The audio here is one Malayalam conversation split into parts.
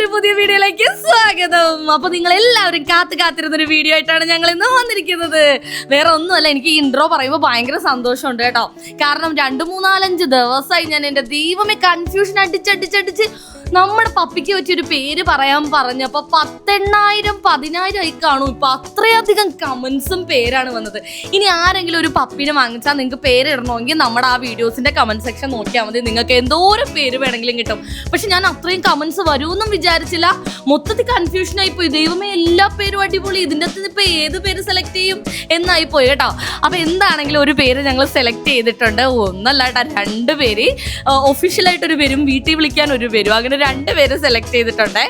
ഒരു പുതിയ വീഡിയോയിലേക്ക് സ്വാഗതം. അപ്പൊ നിങ്ങൾ എല്ലാവരും കാത്തിരുന്നൊരു വീഡിയോ ആയിട്ടാണ് ഞങ്ങൾ ഇന്ന് വന്നിരിക്കുന്നത്. വേറെ ഒന്നുമല്ല, എനിക്ക് ഈ ഇൻട്രോ പറയുമ്പോൾ ഭയങ്കര സന്തോഷമുണ്ട് കേട്ടോ. കാരണം 2-3-4-5 ദിവസമായി ഞാൻ എൻ്റെ ദൈവമേ കൺഫ്യൂഷൻ അടിച്ചടിച്ചടിച്ച് നമ്മുടെ പപ്പിക്ക് വെച്ചൊരു പേര് പറയാൻ പറഞ്ഞപ്പോ 10,000-10,000 ആയി കാണും. ഇപ്പൊ അത്രയധികം കമന്റ്സും പേരാണ് വന്നത്. ഇനി ആരെങ്കിലും ഒരു പപ്പിനെ വാങ്ങിച്ചാൽ നിങ്ങൾക്ക് പേരിടണമെങ്കിൽ നമ്മുടെ ആ വീഡിയോസിന്റെ കമന്റ് സെക്ഷൻ നോക്കിയാൽ മതി. നിങ്ങൾക്ക് എന്തോരം പേര് വേണമെങ്കിലും കിട്ടും. പക്ഷെ ഞാൻ അത്രയും കമന്റ്സ് വരുമെന്നും വിചാരിച്ചില്ല. മൊത്തത്തിൽ കൺഫ്യൂഷൻ ആയിപ്പോയി. ദൈവമേ, എല്ലാ പേരും അടിപൊളി, ഇതിൻ്റെ അകത്ത് ഇപ്പൊ ഏത് പേര് സെലക്ട് ചെയ്യും എന്നായി പോയി കേട്ടോ. അപ്പൊ എന്താണെങ്കിലും ഒരു പേര് ഞങ്ങൾ സെലക്ട് ചെയ്തിട്ടുണ്ട്. ഒന്നല്ല കേട്ടോ, 2 പേര്. ഒഫീഷ്യലായിട്ടൊരു പേരും വീട്ടിൽ വിളിക്കാൻ ഒരു പേരും, അങ്ങനെ 2 പേര് സെലക്ട് ചെയ്തിട്ടുണ്ട്.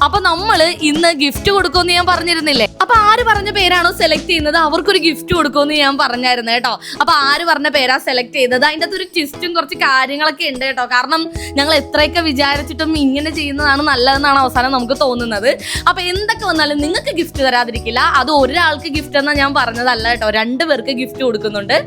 അപ്പൊ നമ്മള് ഇന്ന് ഗിഫ്റ്റ് കൊടുക്കുമെന്ന് ഞാൻ പറഞ്ഞിരുന്നില്ലേ? അപ്പൊ ആര് പറഞ്ഞ പേരാണോ സെലക്ട് ചെയ്യുന്നത് അവർക്കൊരു ഗിഫ്റ്റ് കൊടുക്കുമെന്ന് ഞാൻ പറഞ്ഞായിരുന്നു കേട്ടോ. അപ്പൊ ആര് പറഞ്ഞ പേരാ സെലക്ട് ചെയ്തത്, അതിൻ്റെ അകത്ത് ഒരു ട്വിസ്റ്റും കുറച്ച് കാര്യങ്ങളൊക്കെ ഉണ്ട് കേട്ടോ. കാരണം ഞങ്ങൾ എത്രയൊക്കെ വിചാരിച്ചിട്ടും ഇങ്ങനെ ചെയ്യുന്നതാണ് നല്ലതെന്നാണ് അവസാനം നമുക്ക് തോന്നുന്നത്. അപ്പൊ എന്തൊക്കെ വന്നാലും നിങ്ങൾക്ക് ഗിഫ്റ്റ് തരാതിരിക്കില്ല. അത് ഒരാൾക്ക് ഗിഫ്റ്റ് എന്നാ ഞാൻ പറഞ്ഞതല്ല കേട്ടോ, 2 പേർക്ക് ഗിഫ്റ്റ് കൊടുക്കുന്നുണ്ട്.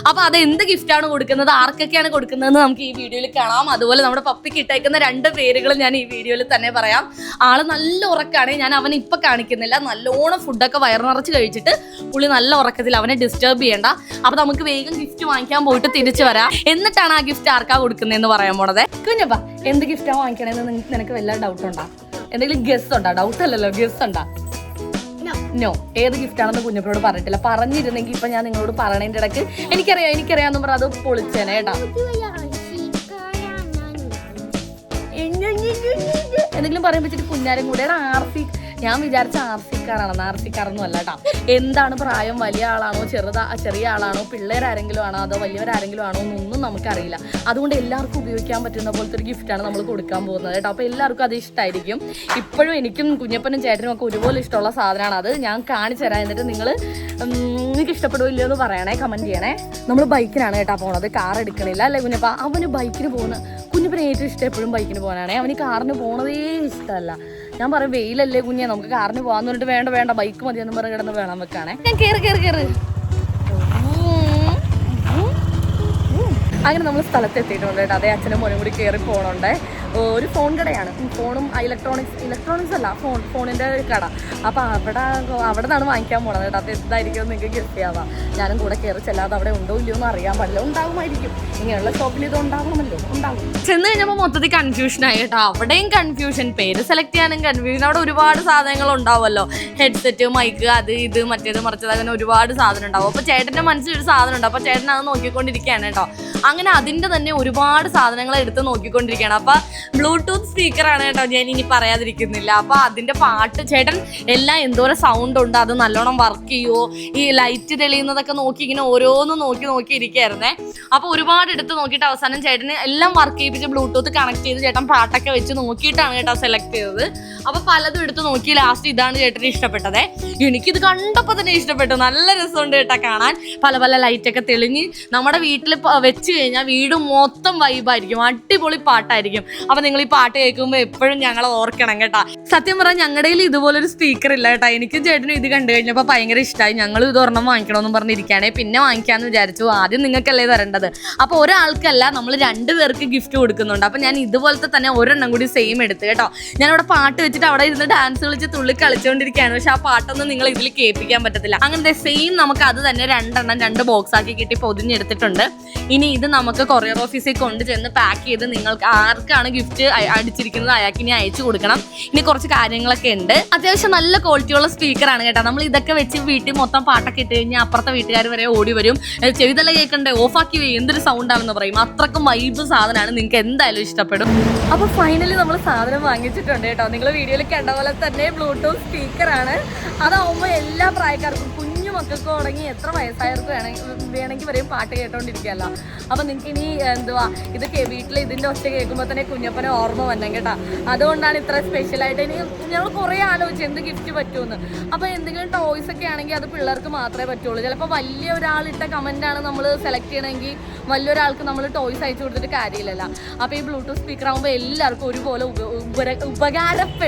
അപ്പൊ അത് എന്ത് ഗിഫ്റ്റാണ് കൊടുക്കുന്നത്, ആർക്കൊക്കെയാണ് കൊടുക്കുന്നതെന്ന് നമുക്ക് ഈ വീഡിയോയിൽ കാണാം. അതുപോലെ നമ്മുടെ പപ്പിക്ക് ഇട്ടേക്കുന്ന 2 പേരുകൾ ഞാൻ ഈ വീഡിയോയിൽ തന്നെ പറയാം. ആള് നല്ല ഉറക്കാണ്. ഞാൻ അവനെ ഇപ്പൊ കാണിക്കുന്നില്ല. നല്ലോണം ഫുഡൊക്കെ വയറ് നിറച്ച് കഴിച്ചിട്ട് പുള്ളി നല്ല ഉറക്കത്തിൽ, അവനെ ഡിസ്റ്റർബ് ചെയ്യണ്ട. അപ്പൊ നമുക്ക് വേഗം ഗിഫ്റ്റ് വാങ്ങിക്കാൻ പോയിട്ട് തിരിച്ചു വരാം. എന്നിട്ടാണ് ആ ഗിഫ്റ്റ് ആർക്കാ കൊടുക്കുന്നതെന്ന് പറയാൻ പോണത്. കുഞ്ഞപ്പാ, എന്ത് ഗിഫ്റ്റാ വാങ്ങിക്കണേന്ന് നിനക്ക് വല്ല ഡൗട്ട് ഉണ്ടാ? എന്തെങ്കിലും ഗസ് ഉണ്ടാ? ഡൗട്ട് അല്ലല്ലോ, ഗസ് ഉണ്ടാ? നോ. ഏത് ഗിഫ്റ്റാണെന്ന് കുഞ്ഞപ്പനോട് പറഞ്ഞിട്ടില്ല. പറഞ്ഞിരുന്നെങ്കിൽ ഇപ്പൊ ഞാൻ നിങ്ങളോട് പറയണതിന്റെ ഇടയ്ക്ക് എനിക്കറിയാന്ന് പറഞ്ഞാൽ അത് പൊളിച്ചേനെ കേട്ടാ. എന്തെങ്കിലും പറയാൻ പറ്റിട്ട് കുഞ്ഞാരും കൂടെ RC. ഞാൻ വിചാരിച്ച RC കാറാണെന്ന്. RC കാറൊന്നും അല്ല കേട്ടോ. എന്താണ് പ്രായം, വലിയ ആളാണോ ചെറിയ ആളാണോ, പിള്ളേരാരെങ്കിലും ആണോ അതോ വലിയവരാരെങ്കിലും ആണോ എന്നൊന്നും നമുക്കറിയില്ല. അതുകൊണ്ട് എല്ലാവർക്കും ഉപയോഗിക്കാൻ പറ്റുന്ന പോലത്തെ ഒരു ഗിഫ്റ്റാണ് നമ്മൾ കൊടുക്കാൻ പോകുന്നത് കേട്ടോ. അപ്പോൾ എല്ലാവർക്കും അത് ഇഷ്ടമായിരിക്കും. ഇപ്പോഴും എനിക്കും കുഞ്ഞപ്പനും ചേട്ടനും ഒക്കെ ഒരുപോലെ ഇഷ്ടമുള്ള സാധനമാണ് അത്. ഞാൻ കാണിച്ചു തരാം. എന്നിട്ട് നിങ്ങൾക്ക് ഇഷ്ടപ്പെടുമല്ലോ എന്ന് പറയണേ, കമൻറ്റ് ചെയ്യണേ. നമ്മൾ ബൈക്കിനാണ് കേട്ടോ പോണത്, കാർ എടുക്കണില്ല അല്ലേ കുഞ്ഞപ്പ? അവന് ബൈക്കിന് പോകുന്ന, കുഞ്ഞപ്പന് ഏറ്റവും ഇഷ്ടം എപ്പോഴും ബൈക്കിന് പോകാനാണേ. അവന് കാറിന് പോകണതേ ഇഷ്ടമല്ല. ഞാൻ പറയും വെയിലല്ലേ കുഞ്ഞെ, നമുക്ക് കാറിന് പോകാന്ന് പറഞ്ഞിട്ട് വേണ്ട ബൈക്ക് മതിയെന്ന് പറഞ്ഞ് കിടന്ന് വേണം വെക്കാണേ. ഞാൻ കേറ്. അങ്ങനെ നമ്മൾ സ്ഥലത്തെത്തിയിട്ടുണ്ട് കേട്ടോ. അതേ അച്ഛനും മോനും കൂടി കയറി പോകണുണ്ട്. ഒരു ഫോൺ കടയാണ്. ഫോണും ഇലക്ട്രോണിക്സ് അല്ല, ഫോണിൻ്റെ കട. അപ്പോൾ അവിടെ നിന്നാണ് വാങ്ങിക്കാൻ പോണത് കേട്ടോ. അത് എന്തായിരിക്കും നിങ്ങൾക്ക് ഗസ്റ്റ് ചെയ്യാവാം. ഞാനും കൂടെ കയറി ചെല്ലാതെ അവിടെ ഉണ്ടോ ഇല്ലയോ എന്ന് അറിയാൻ പാടില്ല. ഉണ്ടാകുമായിരിക്കും, ഇങ്ങനെയുള്ള ഷോപ്പിൽ ഇത് ഉണ്ടാകും. ചെന്ന് കഴിഞ്ഞപ്പോൾ മൊത്തത്തിൽ കൺഫ്യൂഷനായി കേട്ടോ. അവിടെയും കൺഫ്യൂഷൻ, പേര് സെലക്ട് ചെയ്യാനും കൺഫ്യൂഷൻ. അവിടെ ഒരുപാട് സാധനങ്ങൾ ഉണ്ടാവുമല്ലോ, ഹെഡ്സെറ്റ്, മൈക്ക്, അത് ഇത് മറ്റേത് മറിച്ചത്, അങ്ങനെ ഒരുപാട് സാധനം ഉണ്ടാവും. അപ്പോൾ ചേട്ടൻ്റെ മനസ്സിലൊരു സാധനം ഉണ്ട്. അപ്പോൾ ചേട്ടൻ അത് നോക്കിക്കൊണ്ടിരിക്കുകയാണ് കേട്ടോ. അങ്ങനെ അതിൻ്റെ തന്നെ ഒരുപാട് സാധനങ്ങൾ എടുത്ത് നോക്കിക്കൊണ്ടിരിക്കുകയാണ്. അപ്പോൾ ബ്ലൂടൂത്ത് സ്പീക്കറാണ് കേട്ടോ, ഞാൻ ഇനി പറയാതിരിക്കുന്നില്ല. അപ്പോൾ അതിൻ്റെ പാട്ട് ചേട്ടൻ എല്ലാം എന്തോരം സൗണ്ട് ഉണ്ട്, അത് നല്ലോണം വർക്ക് ചെയ്യുമോ, ഈ ലൈറ്റ് തെളിയുന്നതൊക്കെ നോക്കി ഇങ്ങനെ ഓരോന്നും നോക്കി ഇരിക്കുകയായിരുന്നേ. അപ്പോൾ ഒരുപാട് എടുത്ത് നോക്കിയിട്ട് അവസാനം ചേട്ടന് എല്ലാം വർക്ക് ചെയ്യിപ്പിച്ച് ബ്ലൂടൂത്ത് കണക്ട് ചെയ്ത് ചേട്ടൻ പാട്ടൊക്കെ വെച്ച് നോക്കിയിട്ടാണ് കേട്ടോ സെലക്ട് ചെയ്തത്. അപ്പോൾ പലതും എടുത്ത് നോക്കി ലാസ്റ്റ് ഇതാണ് ചേട്ടന് ഇഷ്ടപ്പെട്ടത്. എനിക്കിത് കണ്ടപ്പോൾ തന്നെ ഇഷ്ടപ്പെട്ടു. നല്ല രസമുണ്ട് കേട്ടോ കാണാൻ. പല ലൈറ്റൊക്കെ തെളിഞ്ഞ് നമ്മുടെ വീട്ടിൽ വെച്ച് കഴിഞ്ഞാൽ വീട് മൊത്തം വൈബായിരിക്കും, അടിപൊളി പാട്ടായിരിക്കും. അപ്പൊ നിങ്ങൾ ഈ പാട്ട് കേൾക്കുമ്പോൾ എപ്പോഴും ഞങ്ങളെ ഓർക്കണം കേട്ടോ. സത്യം പറഞ്ഞാൽ ഞങ്ങളുടെ കയ്യിൽ ഇതുപോലൊരു സ്പീക്കർ ഇല്ല കേട്ടോ. എനിക്ക് ചേട്ടനും ഇത് കണ്ടു കഴിഞ്ഞപ്പോൾ ഭയങ്കര ഇഷ്ടമായി. ഞങ്ങൾ ഇത് ഒരെണ്ണം വാങ്ങിക്കണമെന്ന് പറഞ്ഞിരിക്കുകയാണെ. പിന്നെ വാങ്ങിക്കാമെന്ന് വിചാരിച്ചു. ആദ്യം നിങ്ങൾക്കല്ലേ തരേണ്ടത്. അപ്പോൾ ഒരാൾക്കല്ല, നമ്മൾ 2 പേർക്ക് ഗിഫ്റ്റ് കൊടുക്കുന്നുണ്ട്. അപ്പോൾ ഞാൻ ഇതുപോലത്തെ തന്നെ ഒരെണ്ണം കൂടി സെയിം എടുത്ത് കേട്ടോ. ഞാനവിടെ പാട്ട് വെച്ചിട്ട് അവിടെ ഇരുന്ന് ഡാൻസ് കളിച്ച് തുള്ളി കളിച്ചുകൊണ്ടിരിക്കുകയാണ്. പക്ഷെ ആ പാട്ടൊന്നും നിങ്ങൾ ഇതിൽ കേൾപ്പിക്കാൻ പറ്റത്തില്ല. അങ്ങനത്തെ സെയിം നമുക്ക് അത് തന്നെ 2 ബോക്സ് ആക്കി കിട്ടി പൊതിഞ്ഞെടുത്തിട്ടുണ്ട്. ഇനി ഇത് നമുക്ക് കൊറിയർ ഓഫീസിൽ കൊണ്ടുചെന്ന് പാക്ക് ചെയ്ത് നിങ്ങൾക്ക് ആർക്കാണ് ഗിഫ്റ്റ് അടിച്ചിരിക്കുന്നത് അയാൾക്ക് ഇനി അയച്ചു കൊടുക്കണം. ഇനി കുറച്ച് കാര്യങ്ങളൊക്കെ ഉണ്ട്. അത്യാവശ്യം നല്ല ക്വാളിറ്റിയുള്ള സ്പീക്കറാണ് കേട്ടോ. നമ്മൾ ഇതൊക്കെ വെച്ച് വീട്ടിൽ മൊത്തം പാട്ടൊക്കെ ഇട്ട് കഴിഞ്ഞാൽ അപ്പുറത്തെ വീട്ടുകാർ വരെ ഓടി വരും. ചെവിതല്ല കേൾക്കണ്ടേ, ഓഫാക്കി എന്തൊരു സൗണ്ട് ആണെന്ന് പറയും. അത്രക്കും വൈബ് സാധനമാണ്, നിങ്ങൾക്ക് എന്തായാലും ഇഷ്ടപ്പെടും. അപ്പോൾ ഫൈനലി നമ്മൾ സാധനം വാങ്ങിച്ചിട്ടുണ്ട് കേട്ടോ. നിങ്ങൾ വീഡിയോയിൽ കണ്ട പോലെ തന്നെ ബ്ലൂടൂത്ത് സ്പീക്കറാണ്. അതാവുമ്പോൾ എല്ലാ പ്രായക്കാർക്കും, മക്കൾക്ക് തുടങ്ങി എത്ര വയസ്സായവർക്ക് വേണമെങ്കിൽ വരെയും പാട്ട് കേട്ടോണ്ടിരിക്കുകയല്ലോ. അപ്പം നിങ്ങൾക്ക് ഇനി ഇത് വീട്ടിൽ ഇതിൻ്റെ ഒച്ച കേൾക്കുമ്പോൾ തന്നെ കുഞ്ഞപ്പനെ ഓർമ്മ വന്നെ കേട്ടോ. അതുകൊണ്ടാണ് ഇത്ര സ്പെഷ്യലായിട്ട്. ഇനി ഞങ്ങൾ കുറേ ആലോചിച്ചു എന്ത് ഗിഫ്റ്റ് പറ്റുമെന്ന്. അപ്പോൾ എന്തെങ്കിലും ടോയ്സ് ഒക്കെ ആണെങ്കിൽ അത് പിള്ളേർക്ക് മാത്രമേ പറ്റുള്ളൂ. ചിലപ്പോൾ വലിയ ഒരാളിട്ട കമൻറ്റാണ് നമ്മൾ സെലക്ട് ചെയ്യണമെങ്കിൽ വലിയൊരാൾക്ക് നമ്മൾ ടോയ്സ് അയച്ചു കൊടുത്തിട്ട് കാര്യമില്ലല്ലോ. അപ്പോൾ ഈ ബ്ലൂടൂത്ത് സ്പീക്കർ ആകുമ്പോൾ എല്ലാവർക്കും ഒരുപോലെ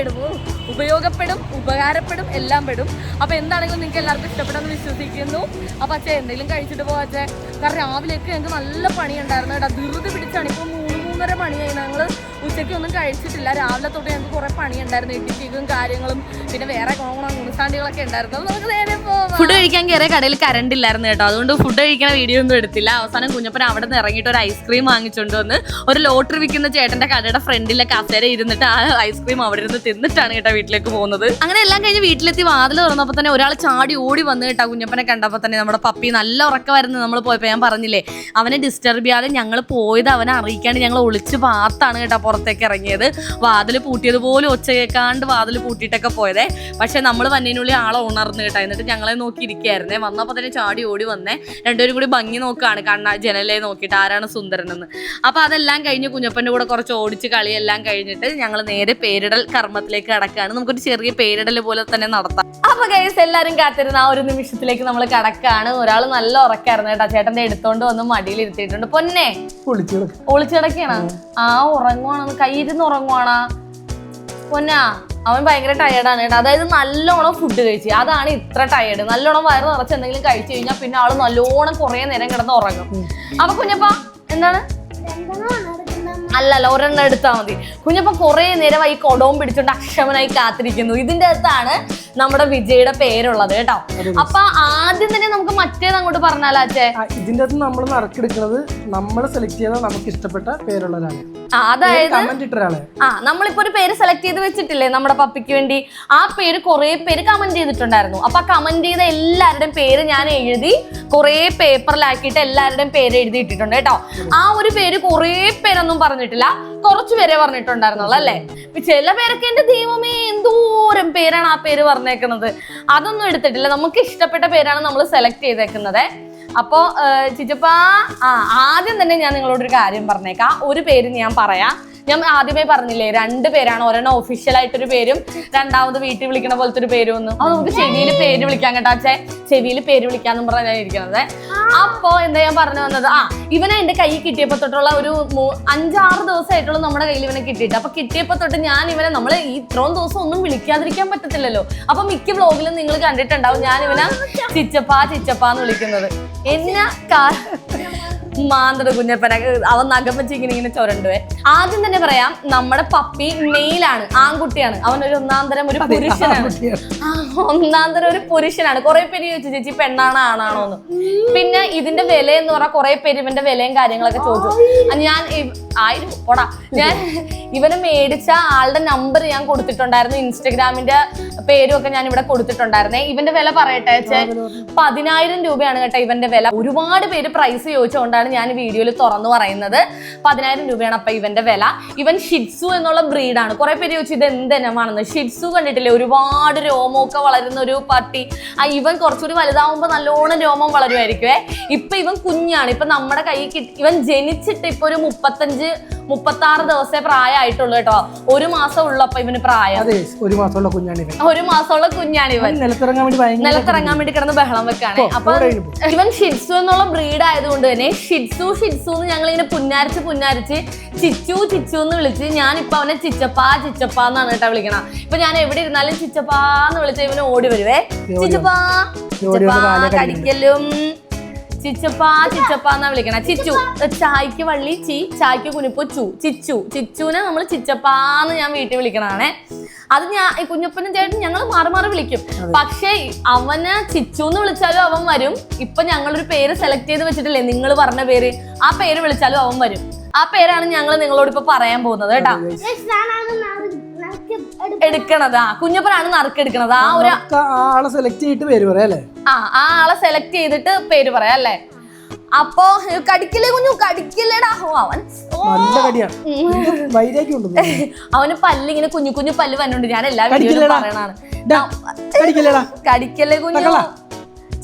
ഉപകാരപ്പെടും എല്ലാം പെടും. അപ്പോൾ എന്താണെങ്കിലും നിങ്ങൾക്ക് എല്ലാവർക്കും ഇഷ്ടപ്പെടുമെന്ന് വിശ്വസിക്കുന്നു. അപ്പോൾ അച്ഛൻ എന്തെങ്കിലും കഴിച്ചിട്ട് പോവാച്ചേ. കാരണം രാവിലെയൊക്കെ ഞങ്ങൾക്ക് നല്ല പണിയുണ്ടായിരുന്നു കേട്ടോ. ധൃതി പിടിച്ചാണ്. ഇപ്പോൾ 3-3:30 മണിയായി. ഞങ്ങൾ ഉച്ചയ്ക്കൊന്നും കഴിച്ചിട്ടില്ല. രാവിലെ തൊട്ട് ഞങ്ങൾക്ക് കുറെ പണിയുണ്ടായിരുന്നു, എഡിറ്റിങ്ങും കാര്യങ്ങളും, പിന്നെ വേറെ ഗുണസാണ്ടികളൊക്കെ ഉണ്ടായിരുന്നു. നമുക്ക് നേരെ ഫുഡ് കഴിക്കാൻ കയറിയ കടയിൽ കറണ്ട് ഇല്ലായിരുന്നു കേട്ടോ, അതുകൊണ്ട് ഫുഡ് കഴിക്കുന്ന വീഡിയോ ഒന്നും എടുത്തില്ല. അവസാനം കുഞ്ഞപ്പൻ അവിടെ നിന്ന് ഇറങ്ങിയിട്ട് ഒരു ഐസ്ക്രീം വാങ്ങിച്ചുകൊണ്ട് വന്ന് ഒരു ലോട്ടറി വിൽക്കുന്ന ചേട്ടന്റെ കടയുടെ ഫ്രണ്ടിലെ കസേര ഇരുന്നിട്ട് ആ ഐസ്ക്രീം അവിടെ ഇരുന്ന് തിന്നിട്ടാണ് കേട്ടോ വീട്ടിലേക്ക് പോകുന്നത്. അങ്ങനെ എല്ലാം കഴിഞ്ഞ് വീട്ടിലെത്തി വാതിൽ തുറന്നപ്പോൾ തന്നെ ഒരാൾ ചാടി ഓടി വന്ന് കേട്ടോ. കുഞ്ഞപ്പനെ കണ്ടപ്പോൾ തന്നെ നമ്മുടെ പപ്പി നല്ല ഉറക്കമായിരുന്നു. നമ്മൾ പോയപ്പോൾ ഞാൻ പറഞ്ഞില്ലേ, അവനെ ഡിസ്റ്റർബ് ചെയ്യാതെ ഞങ്ങൾ പോയത് അവനെ അറിയിക്കാണ്ട് ഞങ്ങൾ ഒളിച്ച് പാർത്താണ് കേട്ടോ പുറത്തേക്ക് ഇറങ്ങിയത്. വാതിൽ പൂട്ടിയതുപോലെ ഒച്ച കേൾക്കാണ്ട് വാതിൽ പൂട്ടിയിട്ടൊക്കെ പോയതേ. പക്ഷെ നമ്മൾ വന്നതിനുള്ളിൽ ആളെ ഉണർന്നു കേട്ടോ. എന്നിട്ട് ഞങ്ങളെ നോക്കിയിരിക്കുകയായിരുന്നേ. വന്നപ്പോൾ തന്നെ ചാടി ഓടി വന്നേ. രണ്ടുപേരും കൂടി ഭംഗി നോക്കുകയാണ് ജനലേ നോക്കിയിട്ട് ആരാണ് സുന്ദരനെന്ന്. അപ്പോൾ അതെല്ലാം കഴിഞ്ഞ് കുഞ്ഞപ്പൻ്റെ കൂടെ കുറച്ച് ഓടിച്ച് കളിയെല്ലാം കഴിഞ്ഞിട്ട് ഞങ്ങൾ നേരെ പേരിടൽ കർമ്മത്തിലേക്ക് കടക്കുകയാണ്. നമുക്കൊരു ചെറിയ പേരിടൽ പോലെ തന്നെ നടത്താം. അപ്പോൾ ഗൈസ് എല്ലാവരും കാത്തിരുന്ന ആ ഒരു നിമിഷത്തിലേക്ക് നമ്മൾ കടക്കുകയാണ്. ഒരാൾ നല്ല ഉറക്കായിരുന്നു കേട്ടോ. ചേട്ടൻ്റെ എടുത്തോണ്ട് വന്ന് മടിയിൽ ഇരുത്തിയിട്ടുണ്ട്. പൊന്നെ ഒളിച്ചു കിടക്കുകയാണ്. ആ ഉറങ്ങുവാണ്, കയ്യിരുന്ന് ഉറങ്ങുവാണാ പൊന്നാ. അവൻ ഭയങ്കര ടയേർഡാണ് കേട്ടോ. അതായത് നല്ലോണം ഫുഡ് കഴിച്ചു, അതാണ് ഇത്ര ടയേർഡ്. നല്ലോണം വയറ് നിറച്ച് എന്തെങ്കിലും കഴിച്ചു കഴിഞ്ഞാൽ പിന്നെ ആള് നല്ലോണം കുറെ നേരം കിടന്ന് ഉറങ്ങും. അപ്പൊ കുഞ്ഞപ്പ എന്താണ്? അല്ലല്ല, ഒരെണ്ണം എടുത്താൽ മതി. കുഞ്ഞപ്പ കുറെ നേരമായി കൊടവും പിടിച്ചോണ്ട് അക്ഷമനായി കാത്തിരിക്കുന്നു. ഇതിന്റെ അകത്താണ് നമ്മുടെ വിജയുടെ പേരുള്ളത് കേട്ടോ. അപ്പൊ ആദ്യം തന്നെ നമുക്ക് മറ്റേത് അങ്ങോട്ട് പറഞ്ഞാലോ അച്ഛേ? ഇതിന്റെ അകത്ത് നമ്മൾ നറുക്കെടുക്കുന്നത് നമ്മൾ സെലക്ട് ചെയ്ത നമുക്ക് ഇഷ്ടപ്പെട്ട പേരുള്ളവരാണ്. അതായത് നമ്മളിപ്പോ ഒരു പേര് സെലക്ട് ചെയ്ത് വെച്ചിട്ടില്ലേ നമ്മുടെ പപ്പിക്ക് വേണ്ടി, ആ പേര് കുറെ പേര് കമന്റ് ചെയ്തിട്ടുണ്ടായിരുന്നു. അപ്പൊ കമന്റ് ചെയ്ത എല്ലാവരുടെയും പേര് ഞാൻ എഴുതി കുറെ പേപ്പറിലാക്കിയിട്ട് എല്ലാവരുടെയും പേര് എഴുതി ഇട്ടിട്ടുണ്ട് കേട്ടോ. ആ ഒരു പേര് കുറെ പേരൊന്നും പറഞ്ഞിട്ടില്ല, കുറച്ചു പേരെ പറഞ്ഞിട്ടുണ്ടായിരുന്നുള്ളൂ അല്ലേ. ചില പേരൊക്കെ എന്റെ ദൈവമേ എന്തോരം പേരാണ് ആ പേര് പറഞ്ഞേക്കുന്നത്. അതൊന്നും എടുത്തിട്ടില്ല, നമുക്ക് ഇഷ്ടപ്പെട്ട പേരാണ് നമ്മൾ സെലക്ട് ചെയ്തേക്കുന്നത്. അപ്പോ ചിച്ചപ്പ ആദ്യം തന്നെ ഞാൻ നിങ്ങളോടൊരു കാര്യം പറഞ്ഞേക്കാം. ഒരു പേര് ഞാൻ പറയാം. ഞാൻ ആദ്യമേ പറഞ്ഞില്ലേ, 2 പേരാണ്. ഒരെണ്ണം ഒഫീഷ്യൽ ആയിട്ടൊരു പേരും രണ്ടാമത് വീട്ടിൽ വിളിക്കണ പോലത്തെ ഒരു പേരും ഒന്നും. അത് നമുക്ക് ചെവിയിൽ പേര് വിളിക്കാൻ കേട്ടോ അച്ഛേ. ചെവിയിൽ പേര് വിളിക്കാന്നും പറഞ്ഞാൽ ഞാൻ ഇരിക്കണത്. അപ്പോ എന്താ ഞാൻ പറഞ്ഞു വന്നത്, ഇവനെ എന്റെ കൈ കിട്ടിയപ്പോ തൊട്ടുള്ള ഒരു 5-6 ദിവസമായിട്ടുള്ള നമ്മുടെ കയ്യിൽ ഇവനെ കിട്ടിയിട്ട്. അപ്പൊ കിട്ടിയപ്പോ തൊട്ട് ഞാൻ ഇവനെ, നമ്മള് ഇത്രയും ദിവസം ഒന്നും വിളിക്കാതിരിക്കാൻ പറ്റത്തില്ലല്ലോ. അപ്പൊ മിക്ക വ്ലോഗിലും നിങ്ങൾ കണ്ടിട്ടുണ്ടാവും ഞാൻ ഇവനെ ചിച്ചപ്പാന്ന് വിളിക്കുന്നത്. എന്നെ മാന്തട കുഞ്ഞപ്പന അവൻ നഖം വെച്ച് ഇങ്ങനെ ചുരണ്ടുവേ. ആദ്യം തന്നെ പറയാം, നമ്മുടെ പപ്പി മെയിലാണ്, ആൺകുട്ടിയാണ്. അവനൊരു ഒന്നാന്തരം ഒരു പുരുഷനാണ്. ഒന്നാന്തരം ഒരു പുരുഷനാണ്. കുറെ പേര് ചോദിച്ചു ചേച്ചി പെണ്ണാണോ ആണാണോ എന്ന്. പിന്നെ ഇതിന്റെ വില എന്ന് പറഞ്ഞാൽ കുറെ പേര് ഇവന്റെ വിലയും കാര്യങ്ങളൊക്കെ ചോദിച്ചു. ഞാൻ ഇവനെ മേടിച്ച ആളുടെ നമ്പർ ഞാൻ കൊടുത്തിട്ടുണ്ടായിരുന്നു. ഇൻസ്റ്റഗ്രാമിന്റെ പേരും ഒക്കെ ഞാൻ ഇവിടെ കൊടുത്തിട്ടുണ്ടായിരുന്നേ. ഇവന്റെ വില പറയട്ടെ, 10,000 രൂപയാണ് കേട്ടോ ഇവന്റെ വില. ഒരുപാട് പേര് പ്രൈസ് ചോദിച്ചുകൊണ്ടാണ് ഞാൻ വീഡിയോയിൽ തുറന്നു പറയുന്നത്. 10,000 രൂപയാണ് അപ്പൊ ഇവന്റെ വില. ഇവൻ ഷിറ്റ്സു എന്നുള്ള ബ്രീഡാണ്. കുറെ പേര് ചോദിച്ചു ഇത് എന്തിനമാണെന്ന്. ഷിറ്റ്സു കണ്ടിട്ടില്ലേ, ഒരുപാട് രോമമൊക്കെ വളരുന്ന ഒരു പട്ടി. ഇവൻ കുറച്ചുകൂടി വലുതാവുമ്പോ നല്ലോണം രോമം വളരുമായിരിക്കുവേ. ഇപ്പൊ ഇവൻ കുഞ്ഞാണ്. ഇപ്പൊ നമ്മുടെ കൈ ഇവൻ ജനിച്ചിട്ട് ഇപ്പൊ ഒരു 35-36 ദിവസമേ പ്രായമായിട്ടുള്ളൂ കേട്ടോ. 1 മാസം ഉള്ളപ്പോ ഇവന് പ്രായം. 1 മാസമുള്ള കുഞ്ഞാണ് ഇവൻ. നിലത്തിറങ്ങാൻ വേണ്ടി കിടന്ന് ബഹളം വെക്കാണ്. അപ്പൊ ഇവൻ ഷിറ്റ്സു എന്നുള്ള ബ്രീഡ് ആയതുകൊണ്ട് തന്നെ ഷിറ്റ്സു എന്ന് ഞങ്ങൾ ഇങ്ങനെ പുന്നാരിച്ച് ചിച്ചു എന്ന് വിളിച്ച് ഞാനിപ്പൊ അവനെ ചിച്ചപ്പാന്നാണ് കേട്ടോ വിളിക്കണം. ഇപ്പൊ ഞാൻ എവിടെ ഇരുന്നാലും ചിച്ചപ്പാന്ന് വിളിച്ച ഇവന് ഓടി വരുവേ. ചിച്ചപ്പാ കടിക്കലും ചിച്ചപ്പാന്നാ വിളിക്കണ. ചിച്ചു, ചായക്ക് വള്ളി ചി, ചായക്ക് കുനിപ്പ് ചു, ചിച്ചുനെ നമ്മൾ ചിച്ചപ്പാന്ന് ഞാൻ വീട്ടിൽ വിളിക്കണാണേ. അത് ഞാൻ കുഞ്ഞപ്പനും ചേട്ടൻ ഞങ്ങൾ മാറി വിളിക്കും. പക്ഷെ അവന് ചിച്ചുന്ന് വിളിച്ചാലും അവൻ വരും. ഇപ്പൊ ഞങ്ങളൊരു പേര് സെലക്ട് ചെയ്ത് വെച്ചിട്ടില്ലേ, നിങ്ങൾ പറഞ്ഞ പേര്, ആ പേര് വിളിച്ചാലും അവൻ വരും. ആ പേരാണ് ഞങ്ങൾ നിങ്ങളോട് ഇപ്പൊ പറയാൻ പോകുന്നത് കേട്ടോ. എടുക്കണത് കുഞ്ഞപ്പനാണ് നറുക്കെടുക്കണത്. ആളെ സെലക്ട് ചെയ്തിട്ട് പേര് പറയാം അല്ലേ? ആളെ സെലക്ട് ചെയ്തിട്ട് പേര് പറയാം അല്ലേ? അപ്പൊ കടിക്കില്ലേ കുഞ്ഞു, കടിക്കില്ലേടാ. അവന് പല്ലിങ്ങനെ കുഞ്ഞു പല്ല് വന്നുണ്ട്. ഞാൻ എല്ലാ വീഡിയോയിലും പറയണാണ്, കടിക്കല്ലേ കുഞ്ഞു.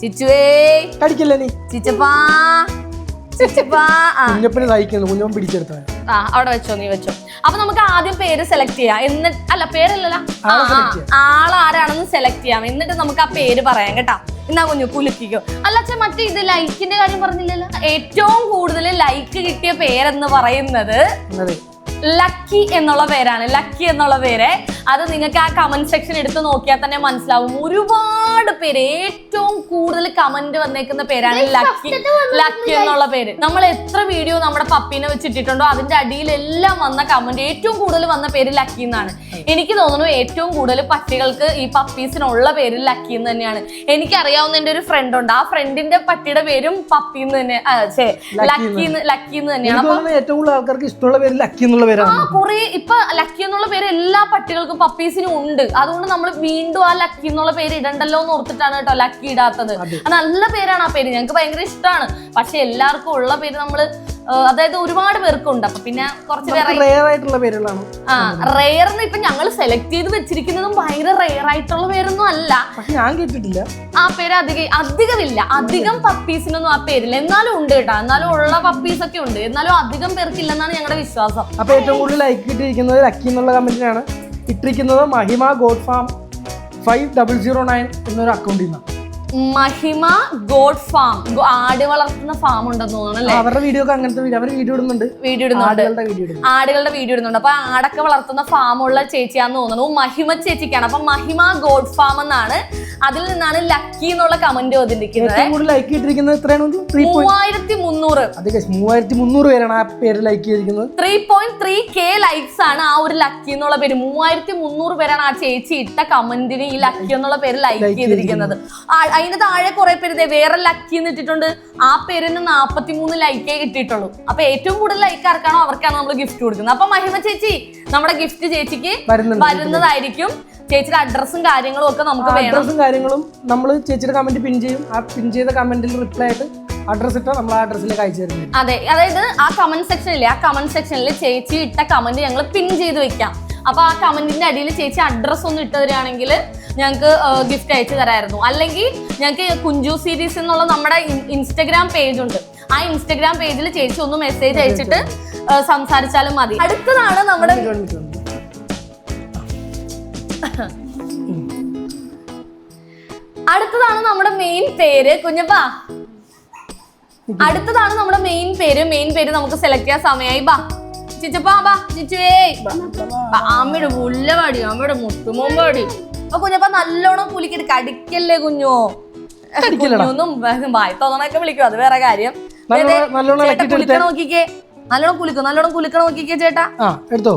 ചിച്ചുവേ കടിക്കല്ലേ നീ. ചിച്ചപ്പാ അവിടെ വെച്ചോ, നീ വെച്ചോ. അപ്പൊ നമുക്ക് ആദ്യം പേര് സെലക്ട് ചെയ്യാം. എന്നിട്ട് അല്ല പേരല്ലല്ലോ, ആളാരാണെന്ന് സെലക്ട് ചെയ്യാം. എന്നിട്ട് നമുക്ക് ആ പേര് പറയാം കേട്ടോ. എന്നാ കുഞ്ഞു കുലുക്കിക്കോ. അല്ല മറ്റേ ഇത് ലൈക്കിന്റെ കാര്യം പറഞ്ഞില്ലല്ലോ. ഏറ്റവും കൂടുതൽ ലൈക്ക് കിട്ടിയ പേരെന്ന് പറയുന്നത് ലക്കി എന്നുള്ള പേരാണ്. ലക്കി എന്നുള്ള പേര് അത് നിങ്ങൾക്ക് ആ കമന്റ് സെക്ഷൻ എടുത്ത് നോക്കിയാൽ തന്നെ മനസ്സിലാവും. ഒരുപാട് പേര്, ഏറ്റവും കൂടുതൽ കമന്റ് വന്നേക്കുന്ന പേരാണ് ലക്കി. ലക്കി എന്നുള്ള പേര്. നമ്മൾ എത്ര വീഡിയോ നമ്മുടെ പപ്പീനെ വെച്ചിട്ടുണ്ടോ അതിന്റെ അടിയിലെല്ലാം വന്ന കമന്റ് ഏറ്റവും കൂടുതൽ വന്ന പേര് ലക്കി എന്നാണ്. എനിക്ക് തോന്നുന്നു ഏറ്റവും കൂടുതൽ പട്ടികൾക്ക് ഈ പപ്പീസിനുള്ള പേര് ലക്കി എന്ന് തന്നെയാണ്. എനിക്കറിയാവുന്ന എന്റെ ഒരു ഫ്രണ്ട് ഉണ്ട്, ആ ഫ്രണ്ടിന്റെ പട്ടിയുടെ പേരും പപ്പി എന്ന് തന്നെ, ലക്കി എന്ന് തന്നെയാണ്. ഏറ്റവും കൂടുതൽ ആൾക്കാർക്ക് ഇഷ്ടമുള്ള പേര് ലക്കി എന്നുള്ള പേരാണ്. കുറെ ഇപ്പൊ ലക്കി എന്നുള്ള പേര് എല്ലാ പട്ടികൾക്കും പപ്പീസിനും ഉണ്ട്. അതുകൊണ്ട് നമ്മൾ വീണ്ടും ആ ലക്കി എന്നുള്ള പേര് ഇടണ്ടല്ലോ എന്ന് ഓർത്തിട്ടാണ് കേട്ടോ ലക്കി ഇടാത്തത്. നല്ല പേരാണ് ആ പേര്, ഞങ്ങൾക്ക് ഭയങ്കര ഇഷ്ടമാണ്. പക്ഷെ എല്ലാവർക്കും ഉള്ള പേര് നമ്മള്, അതായത് ഒരുപാട് പേർക്കുണ്ട്. അപ്പൊ പിന്നെ കുറച്ച് റെയർ ആയിട്ടുള്ള പേരുകളാണ്. റെയർ ഇപ്പൊ ഞങ്ങൾ സെലക്ട് ചെയ്ത് വെച്ചിരിക്കുന്നതും ഭയങ്കര റെയർ ആയിട്ടുള്ള പേരൊന്നും അല്ല. പക്ഷെ ഞാൻ കേട്ടിട്ടില്ല ആ പേര് അധികമില്ല. അധികം പപ്പീസിനൊന്നും ആ പേരില്ല. എന്നാലും ഉണ്ട് കേട്ടോ, എന്നാലും ഉള്ള പപ്പീസ് ഒക്കെ ഉണ്ട്. എന്നാലും അധികം പേർക്കില്ലെന്നാണ് ഞങ്ങളുടെ വിശ്വാസം. അപ്പൊ ഏറ്റവും കൂടുതൽ ലൈക്ക് ഇട്ടിരിക്കുന്നത് ലക്കി എന്നുള്ള കമന്റിനാണ്. ഇട്ടിരിക്കുന്നത് മഹിമ ഗോഡ് ഫാം 5009 എന്നൊരു അക്കൗണ്ടിൽ നിന്നാണ്. മഹിമ ഗോഡ് ഫാം, ആട് വളർത്തുന്ന ഫാം ഉണ്ടെന്ന് തോന്നുന്നു. അവരുടെ വീഡിയോ ഒക്കെ അങ്ങനത്തെ വീഡിയോ ഇടുന്നുണ്ട്. ആടുകളുടെ വീഡിയോ ഇടുന്നുണ്ട്. അപ്പൊ ആടൊക്കെ വളർത്തുന്ന ഫാമുള്ള ചേച്ചിയാന്ന് തോന്നുന്നു. മഹിമ ചേച്ചിക്കാണ്. അപ്പൊ മഹിമ ഗോഡ് ഫാം എന്നാണ്, അതിൽ നിന്നാണ് ലക്കി എന്നുള്ള കമന്റ് വന്നിരിക്കുന്നത്. 3300. 3300 പേരാണ് ആ പേര് ലൈക്ക് ചെയ്തിരിക്കുന്നത്. 3.3K ലൈക്സ് ആണ് ആ ഒരു ലക്കി എന്നുള്ള പേര്. 3300 പേരാണ് ആ ചേച്ചി ഇട്ട കമന്റിന് ഈ ലക്കി എന്നുള്ള പേര് ലൈക്ക് ചെയ്തിരിക്കുന്നത്. അതിന്റെ താഴെ കുറെ പേര് വേറെ ലക്കി എന്ന് ഇട്ടിട്ടുണ്ട്. ആ പേരിന് 43 ലൈക്കേ കിട്ടിയിട്ടുള്ളൂ. അപ്പൊ ഏറ്റവും കൂടുതൽ ലൈക്ക് ആർക്കാണോ അവർക്കാണ് നമ്മൾ ഗിഫ്റ്റ് കൊടുക്കുന്നത്. അപ്പൊ മഹിമ ചേച്ചി നമ്മുടെ ഗിഫ്റ്റ് ചേച്ചിക്ക് വരുന്നതായിരിക്കും. ചേച്ചിയുടെ അഡ്രസ്സും കാര്യങ്ങളും ഒക്കെ നമുക്ക് അഡ്രസ്സും കാര്യങ്ങളും നമ്മൾ ചേച്ചിയുടെ കമന്റ് പിൻ ചെയ്യും. ആ പിൻ ചെയ്ത കമന്റിൽ റിപ്ലൈ ആയിട്ട് അഡ്രസ് ഇട്ടാൽ നമ്മൾ ആ അഡ്രസ്സിലേക്ക് അയച്ചു തരുന്നത്. അതെ, അതായത് ആ കമന്റ് സെക്ഷനില്ലേ, ആ കമന്റ് സെക്ഷനിൽ ചേച്ചി ഇട്ട കമന്റ് ഞങ്ങൾ പിൻ ചെയ്ത് വെക്കാം. അപ്പൊ ആ കമന്റിന്റെ അടിയിൽ ചേച്ചി അഡ്രസ് ഒന്ന് ഇട്ട് തരികയാണെങ്കിൽ ഞങ്ങൾക്ക് ഗിഫ്റ്റ് അയച്ചു തരായിരുന്നു. അല്ലെങ്കിൽ ഞങ്ങൾക്ക് കുഞ്ചു സീരീസ് എന്നുള്ള നമ്മുടെ ഇൻസ്റ്റഗ്രാം പേജ് ഉണ്ട്. ആ ഇൻസ്റ്റഗ്രാം പേജിൽ ചേച്ചി ഒന്ന് മെസ്സേജ് അയച്ചിട്ട് സംസാരിച്ചാലും മതി. അടുത്തതാണ് നമ്മുടെ മെയിൻ പേര്. കുഞ്ഞപ്പാ, അടുത്തതാണ് നമ്മുടെ മെയിൻ പേര്. മെയിൻ പേര് നമുക്ക് സെലക്ട് ചെയ്യാൻ സമയമായി. ബാ ചിച്ചപ്പാ, ബാ ചിച്ചുവേ, അമ്മയുടെ മുല്ലവാടി, അമ്മയുടെ മുത്തുമോമ്പാടി. അപ്പൊ കുഞ്ഞപ്പ നല്ലോണം കുലിക്കിട്ട് കടിക്കല്ലേ കുഞ്ഞോ. കുഞ്ഞൊന്നും വായി തോന്നണൊക്കെ വിളിക്കും, അത് വേറെ കാര്യം. കുലിക്കണ നോക്കിക്കേ, നല്ലോണം കുലിക്കണ നോക്കിക്കേ ചേട്ടാ. എടുത്തോ.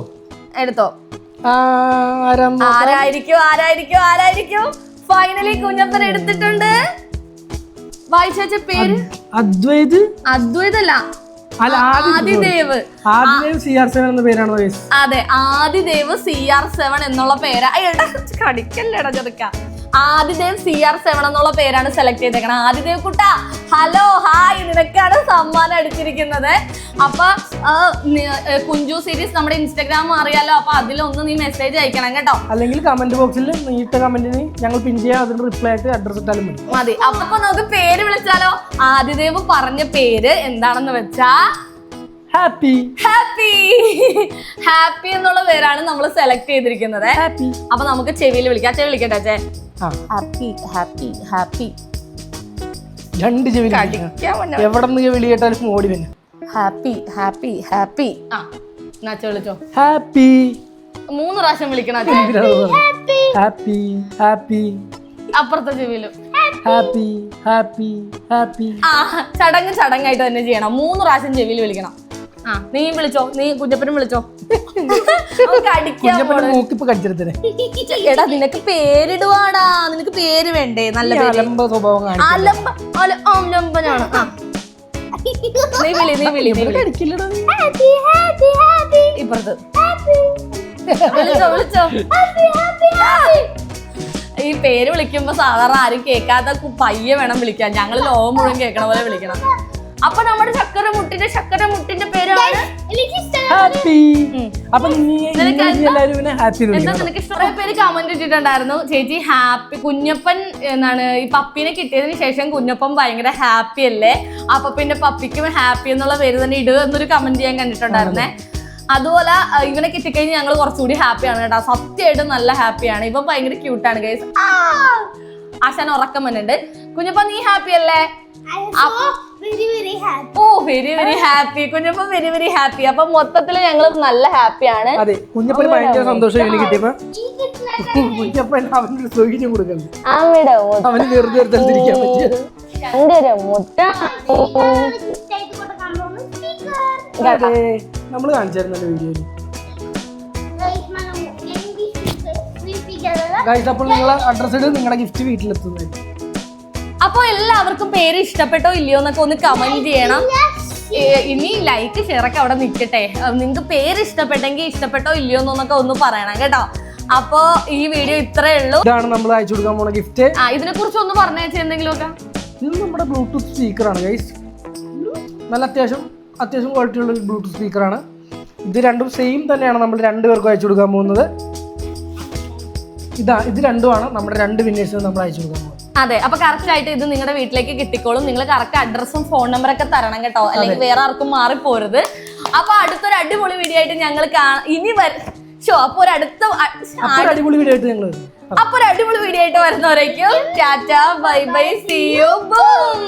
ആരായിരിക്കും ഫൈനലി കുഞ്ഞപ്പൻ എടുത്തിട്ടുണ്ട്. വായിച്ച പേര് അദ്വൈതല്ല, ആദിദേവ്. അതെ, ആദിദേവ് CR7 എന്നുള്ള പേരാ. കടിക്കല്ലേടാ ചെറുക്ക. ആദിദേവ് CR7 എന്നുള്ള പേരാണ് സെലക്ട് ചെയ്തേക്കണം. ആദിദേവ് കുട്ടാ, ഹലോ, ഹായ്, നിനക്കാണ് സമ്മാനം അടിച്ചിരിക്കുന്നത്. അപ്പൊ കുഞ്ചു സീരീസ് നമ്മുടെ ഇൻസ്റ്റാഗ്രാം അറിയാലോ, അപ്പൊ അതിലൊന്ന് നീ മെസ്സേജ് അയക്കണം കേട്ടോ. അല്ലെങ്കിൽ കമന്റ് ബോക്സിൽ നീട്ട കമന്റിന് ഞങ്ങൾ പിൻ ചെയ്യാം, അതിന് റിപ്ലൈ ആയിട്ട് അഡ്രസ് ഇട്ടാലും മതി. അപ്പൊ നമുക്ക് പേര് വിളിച്ചാലോ? ആദിദേവ് പറഞ്ഞ പേര് എന്താണെന്ന് വെച്ചാ ഹാപ്പി എന്നുള്ള പേരാണ് നമ്മൾ സെലക്ട് ചെയ്തിരിക്കുന്നത്. അപ്പൊ നമുക്ക് ചെവിയിൽ വിളിക്കാം. ചെവി വിളിക്കട്ടെ. ഹാപ്പി രണ്ട് ചെവി എവിടെ നിന്ന് വിളി കേട്ടാലും ഓടി തന്നെ. ഹാപ്പി വിളിച്ചോ. ഹാപ്പി 3 പ്രാവശ്യം വിളിക്കണം. ഹാപ്പി അപ്പുറത്തെ ചെവിയിലും ഹാപ്പി. ചടങ്ങായിട്ട് തന്നെ ചെയ്യണം. 3 പ്രാവശ്യം ചെവിയിൽ വിളിക്കണം. നീ വിളിച്ചോ, നീ കുഞ്ഞപ്പനും വിളിച്ചോ. എടാ, നിനക്ക് പേരിടുവാടാ, നിനക്ക് പേര് വേണ്ടേ? നല്ല അലമ്പനാണ്. നീ വിളി ഇപ്പുറത്ത് വിളിച്ചോ. ഈ പേര് വിളിക്കുമ്പോ സാധാരണ ആരും കേൾക്കാത്ത പയ്യെ വേണം വിളിക്കാൻ. ഞങ്ങൾ ലോകം മുഴുവൻ കേൾക്കണ പോലെ വിളിക്കണം. അപ്പൊ നമ്മുടെ ചക്കര മുട്ടിന്റെ പേരാണ് ഹാപ്പി. കുറെ പേര് കമന്റ് ഇട്ടിട്ടുണ്ടായിരുന്നു, ചേച്ചി ഹാപ്പി കുഞ്ഞപ്പൻ എന്നാണ്. ഈ പപ്പീനെ കിട്ടിയതിന് ശേഷം കുഞ്ഞപ്പൻ ഭയങ്കര ഹാപ്പി അല്ലേ, അപ്പൊ പിന്നെ പപ്പിക്കും ഹാപ്പി എന്നുള്ള പേര് തന്നെ ഇടുക എന്നൊരു കമന്റ് ഞാൻ കണ്ടിട്ടുണ്ടായിരുന്നേ. അതുപോലെ ഇവനെ കിട്ടിക്കഴിഞ്ഞ് ഞങ്ങൾ കുറച്ചുകൂടി ഹാപ്പിയാണ് കേട്ടോ. സത്യമായിട്ടും നല്ല ഹാപ്പിയാണ്. ഇപ്പൊ ഭയങ്കര ക്യൂട്ടാണ് ഗൈസ്. ആശാൻ ഉറക്കം വന്നിട്ടുണ്ട്. കുഞ്ഞപ്പ നീ ഹാപ്പി അല്ലേ? ഓ വെരി വെരി ഹാപ്പി കുഞ്ഞപ്പ വെരി വെരി ഹാപ്പി. അപ്പൊ മൊത്തത്തില് ഞങ്ങൾ നല്ല ഹാപ്പിയാണ്. അതെ, കുഞ്ഞപ്പന് ഭയങ്കര സന്തോഷം ഇങ്ങനെ കിട്ടിയപ്പോ കുഞ്ഞപ്പൻ അവനൊരു സൗകര്യം കൊടുക്കുന്നത് അവന് വെറുതെ എടുത്തിരിക്കാൻ പറ്റിയ നമ്മള് കാണിച്ചായിരുന്നല്ലോ വീഡിയോയില്. അപ്പോൾ നിങ്ങളെ അഡ്രസ് ഇട്ട് നിങ്ങളുടെ ഗിഫ്റ്റ് വീട്ടിലെത്തുന്നതായിരിക്കും. അപ്പൊ എല്ലാവർക്കും പേര് ഇഷ്ടപ്പെട്ടോ ഇല്ലയോ എന്നൊക്കെ ഒന്ന് കമന്റ് ചെയ്യണം. ഇനി ലൈക്ക് ഷെയർ ഒക്കെ അവിടെ നിൽക്കട്ടെ. നിങ്ങൾക്ക് പേര് ഇഷ്ടപ്പെട്ടെങ്കിൽ ഇഷ്ടപ്പെട്ടോ ഇല്ലയോ എന്നൊക്കെ ഒന്ന് പറയണം കേട്ടോ. അപ്പൊ ഈ വീഡിയോ ഇത്രേ ഉള്ളൂ. ഇതാണ് നമ്മൾ അയച്ചു കൊടുക്കാൻ പോണ ഗിഫ്റ്റ്. ഇതിനെ കുറിച്ച് ഒന്ന് പറഞ്ഞേച്ചാ എന്തെങ്കിലും ഒക്കെ. ഇത് നമ്മുടെ ബ്ലൂടൂത്ത് സ്പീക്കറാണ് ഗൈസ്. നല്ല അത്യാവശ്യം ക്വാളിറ്റി ഉള്ള ബ്ലൂടൂത്ത് സ്പീക്കറാണ്. ഇത് രണ്ടും സെയിം തന്നെയാണ് നമ്മൾ രണ്ടുപേർക്കും അയച്ചു കൊടുക്കാൻ പോകുന്നത്. ഇത് രണ്ടുമാണ് നമ്മുടെ രണ്ട് വിന്നേഴ്സിന് നമ്മൾ അയച്ചു കൊടുക്കാൻ പോകുന്നത്. അതെ, അപ്പൊ കറക്റ്റ് ആയിട്ട് ഇത് നിങ്ങളുടെ വീട്ടിലേക്ക് കിട്ടിക്കോളും. നിങ്ങൾ കറക്റ്റ് അഡ്രസ്സും ഫോൺ നമ്പറൊക്കെ തരണം കേട്ടോ, അല്ലെങ്കിൽ വേറെ ആർക്കും മാറിപ്പോരുത്. അപ്പൊ അടുത്തൊരു അടിപൊളി വീഡിയോ ആയിട്ട് ഞങ്ങൾ ഇനി അപ്പൊ ഒരു അടിപൊളി വീഡിയോ ആയിട്ട് വരുന്നവരേക്കും tata bye bye see you boom.